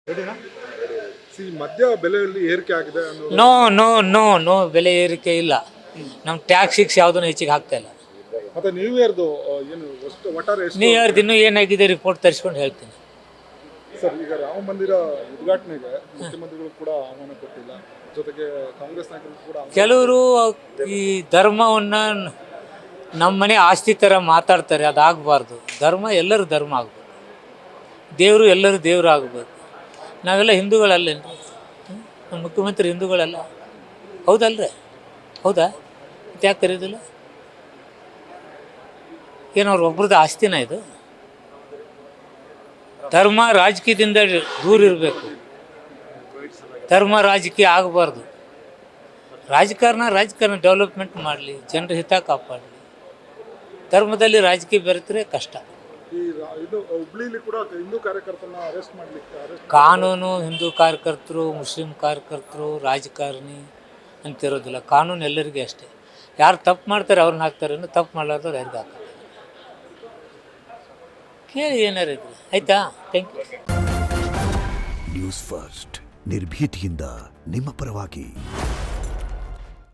ರೆಡಿನಾ? ಮದ್ಯ ಬೆಲೆಯಲ್ಲಿ ಏರಿಕೆ ಆಗಿದೆ ಅನ್ನೋದು ನೋ ನೋ ನೋ ನೋ ಬೆಲೆ ಏರಿಕೆ ಇಲ್ಲ. ನಮ್ಮ ಟ್ಯಾಕ್ಸ್ ಯಾವುದನ್ನು ಹೆಚ್ಚಿಗೆ ಹಾಕ್ತಾ ಇಲ್ಲ. ಮತ್ತೆ ನ್ಯೂ ಇಯರ್ದು ಏನು ಒಟ್ಟಾರೆ ಎಷ್ಟು ನೀವು ಯಾರ್ದು ಇನ್ನೂ ಏನಾಗಿದೆ ರಿಪೋರ್ಟ್ ತರಿಸ್ಕೊಂಡು ಹೇಳ್ತೀನಿ. ಸರ್, ಈಗ ರಾಮ ಮಂದಿರ ಉದ್ಘಾಟನೆಗೆ ಮುಖ್ಯಮಂತ್ರಿಗಳು ಕೂಡ ಆಹ್ವಾನ ಕೊಟ್ಟಿಲ್ಲ, ಜೊತೆಗೆ ಕಾಂಗ್ರೆಸ್ ನಾಯಕರು ಕೂಡ ಕೆಲವರು ಈ ಧರ್ಮವನ್ನು ನಮ್ಮನೆ ಆಸ್ತಿ ಥರ ಮಾತಾಡ್ತಾರೆ. ಅದಾಗಬಾರ್ದು. ಧರ್ಮ ಎಲ್ಲರೂ ಧರ್ಮ ಆಗ್ಬೋದು, ದೇವರು ಎಲ್ಲರೂ ದೇವರು ಆಗ್ಬೋದು. ನಾವೆಲ್ಲ ಹಿಂದೂಗಳಲ್ಲೇನು? ನಮ್ಮ ಮುಖ್ಯಮಂತ್ರಿ ಹಿಂದೂಗಳಲ್ಲ, ಹೌದಲ್ರಿ? ಹೌದಾ? ಮತ್ತೆ ಯಾಕೆ ಕರೆಯೋದಿಲ್ಲ? ಏನು ಅವ್ರು ಒಬ್ರದ್ದು ಆಸ್ತಿನ ಇದು? ಧರ್ಮ ರಾಜಕೀಯದಿಂದ ದೂರ ಇರಬೇಕು. ಧರ್ಮ ರಾಜಕೀಯ ಆಗಬಾರ್ದು. ರಾಜಕಾರಣ ಡೆವಲಪ್ಮೆಂಟ್ ಮಾಡಲಿ, ಜನರ ಹಿತ ಕಾಪಾಡಲಿ. ಧರ್ಮದಲ್ಲಿ ರಾಜಕೀಯ ಬೆರೆತರೆ ಕಷ್ಟ. ಹುಬ್ಳಿಲಿ ಕೂಡ ಹಿಂದೂ ಕಾರ್ಯಕರ್ತನ ಅರೆಸ್ಟ್ ಮಾಡಲಿಕ್ಕೆ ಕಾನೂನು ಹಿಂದೂ ಕಾರ್ಯಕರ್ತರು, ಮುಸ್ಲಿಂ ಕಾರ್ಯಕರ್ತರು, ರಾಜಕಾರಣಿ ಅಂತಿರೋದಿಲ್ಲ. ಕಾನೂನು ಎಲ್ಲರಿಗೂ ಅಷ್ಟೇ. ಯಾರು ತಪ್ಪು ಮಾಡ್ತಾರೆ ಅವ್ರನ್ನ ಹಾಕ್ತಾರೆ, ತಪ್ಪು ಮಾಡಲಾರ್ದವ್ರು ಯಾರಿಗೂ ಹಾಕ್ತಾರೆ. ಕೇಳಿ ಏನಾರು ಇದ್ರೆ ಆಯಿತಾ? Thank you. ನ್ಯೂಸ್ ಫಸ್ಟ್, ನಿರ್ಭೀತಿಯಿಂದ ನಿಮ್ಮ ಪರವಾಗಿ.